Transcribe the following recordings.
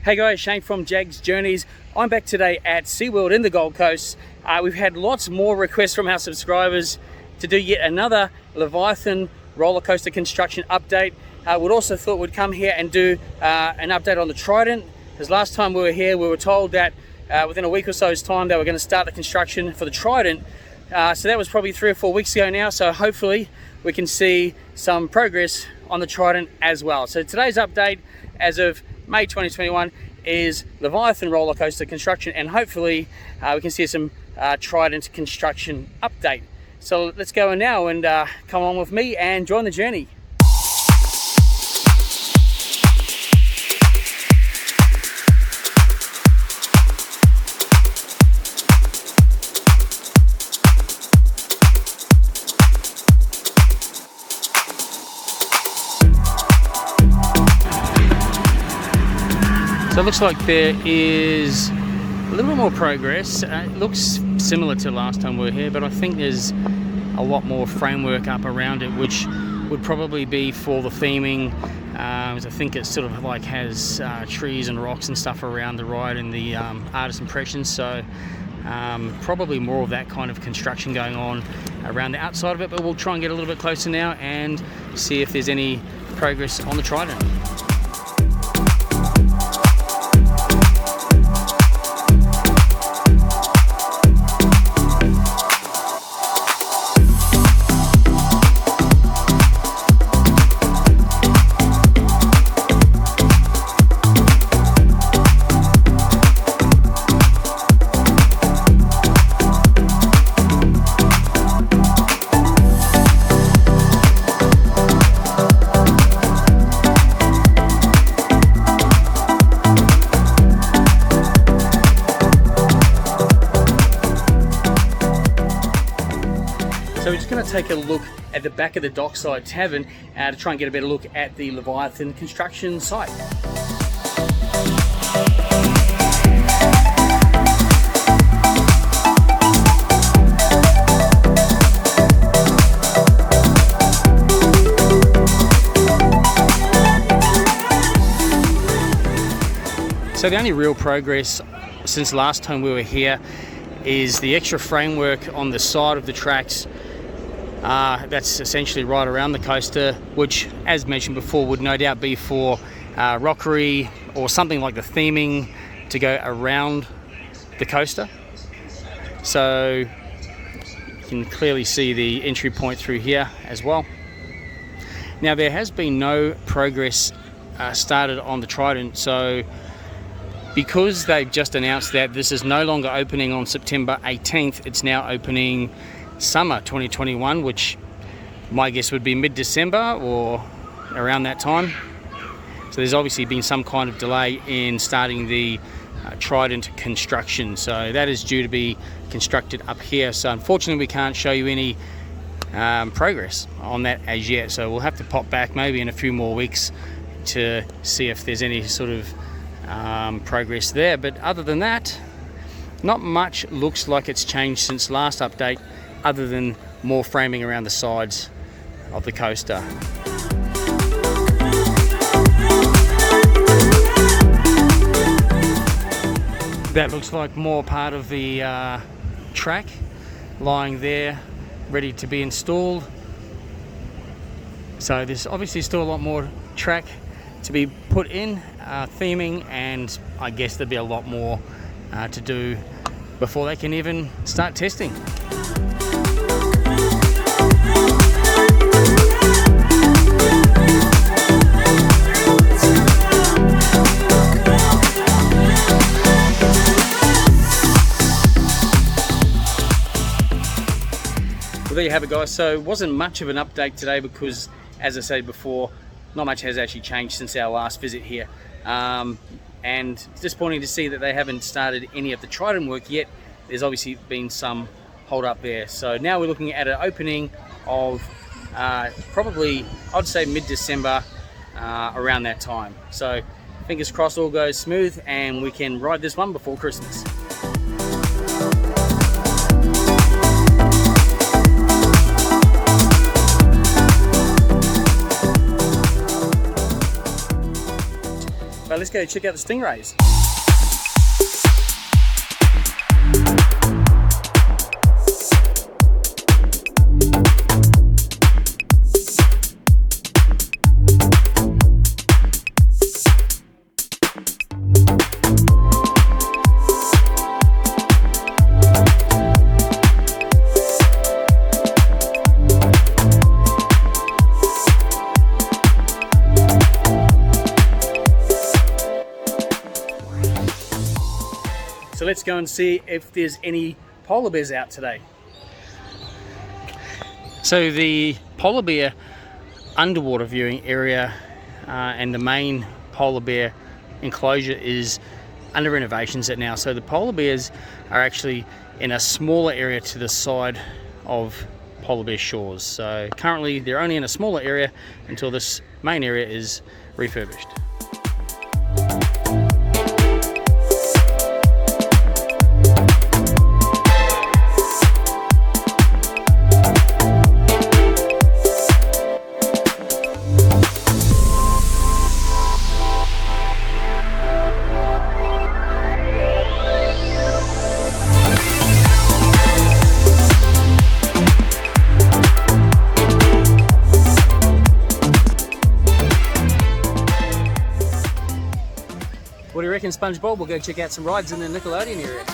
Hey guys, Shane from Jags Journeys. I'm back today at SeaWorld in the Gold Coast. We've had lots more requests from our subscribers to do yet another Leviathan roller coaster construction update. We'd also thought we'd come here and do an update on the Trident, because last time we were here we were told that within a week or so's time they were going to start the construction for the Trident. So that was probably 3 or 4 weeks ago now, so hopefully we can see some progress on the Trident as well. So today's update as of May 2021 is Leviathan roller coaster construction, and hopefully we can see some Trident construction update. So let's go in now and come on with me and join the journey. So it looks like there is a little bit more progress. It looks similar to last time we were here, but I think there's a lot more framework up around it, which would probably be for the theming. I think it sort of like has trees and rocks and stuff around the ride and the artist impressions. So probably more of that kind of construction going on around the outside of it, but we'll try and get a little bit closer now and see if there's any progress on the Trident. So we're just going to take a look at the back of the Dockside Tavern to try and get a better look at the Leviathan construction site. So the only real progress since last time we were here is the extra framework on the side of the tracks. That's essentially right around the coaster, which, as mentioned before, would no doubt be for rockery or something like the theming to go around the coaster. So you can clearly see the entry point through here as well. Now there has been no progress started on the Trident, so because they've just announced that this is no longer opening on September 18th, it's now opening summer 2021, which my guess would be mid-December or around that time. So there's obviously been some kind of delay in starting the Trident construction. So that is due to be constructed up here. So unfortunately we can't show you any progress on that as yet. So we'll have to pop back maybe in a few more weeks to see if there's any sort of progress there. But other than that, not much looks like it's changed since last update, other than more framing around the sides of the coaster. That looks like more part of the track lying there ready to be installed. So there's obviously still a lot more track to be put in, theming, and I guess there'll be a lot more to do before they can even start testing. Well, there you have it, guys. So it wasn't much of an update today because, as I said before, not much has actually changed since our last visit here. And it's disappointing to see that they haven't started any of the Trident work yet. There's obviously been some hold up there. So now we're looking at an opening of probably, I'd say mid-December, around that time. So fingers crossed all goes smooth and we can ride this one before Christmas. let's go check out the Stingrays. So let's go and see if there's any polar bears out today. So the polar bear underwater viewing area and the main polar bear enclosure is under renovations now. So the polar bears are actually in a smaller area to the side of polar bear shores. So currently they're only in a smaller area until this main area is refurbished. What do you reckon, SpongeBob? We'll go check out some rides in the Nickelodeon area.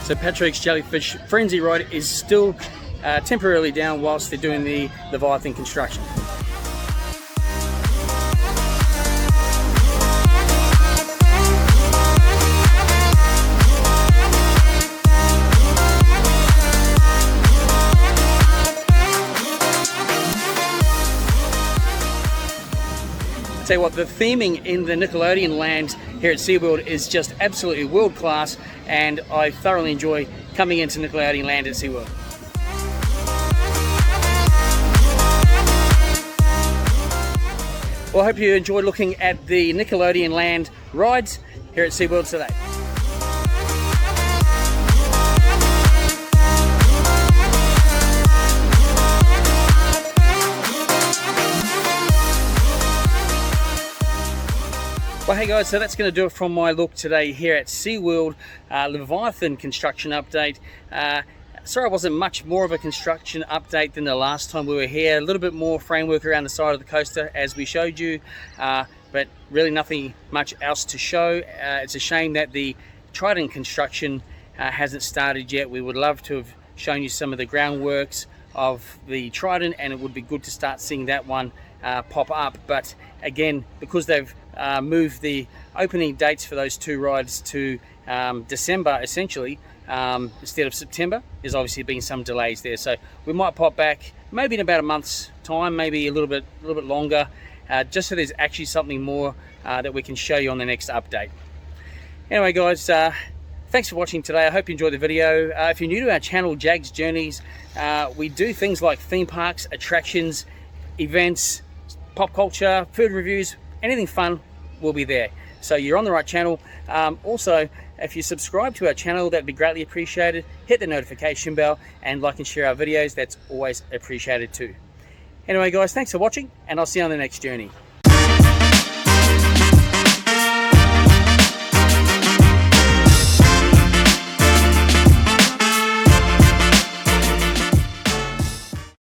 So Patrick's Jellyfish Frenzy ride is still temporarily down whilst they're doing the Leviathan construction. Tell you what, the theming in the Nickelodeon Land here at SeaWorld is just absolutely world class, and I thoroughly enjoy coming into Nickelodeon Land at SeaWorld. Well, I hope you enjoyed looking at the Nickelodeon Land rides here at SeaWorld today. Well, hey guys, so that's going to do it from my look today here at SeaWorld Leviathan construction update. Sorry it wasn't much more of a construction update than the last time we were here. A little bit more framework around the side of the coaster as we showed you, but really nothing much else to show. It's a shame that the Trident construction hasn't started yet. We would love to have shown you some of the groundworks of the Trident, and it would be good to start seeing that one pop up. But again, because they've moved the opening dates for those two rides to December essentially, instead of September, there's obviously been some delays there. So we might pop back maybe in about a month's time, maybe a little bit longer, just so there's actually something more that we can show you on the next update. Anyway guys, thanks for watching today. I hope you enjoyed the video. If you're new to our channel, Jag's Journeys, we do things like theme parks, attractions, events, pop culture, food reviews, anything fun, we'll be there. So you're on the right channel. Also, if you subscribe to our channel, that'd be greatly appreciated. Hit the notification bell and like and share our videos. That's always appreciated too. Anyway guys, thanks for watching, and I'll see you on the next journey.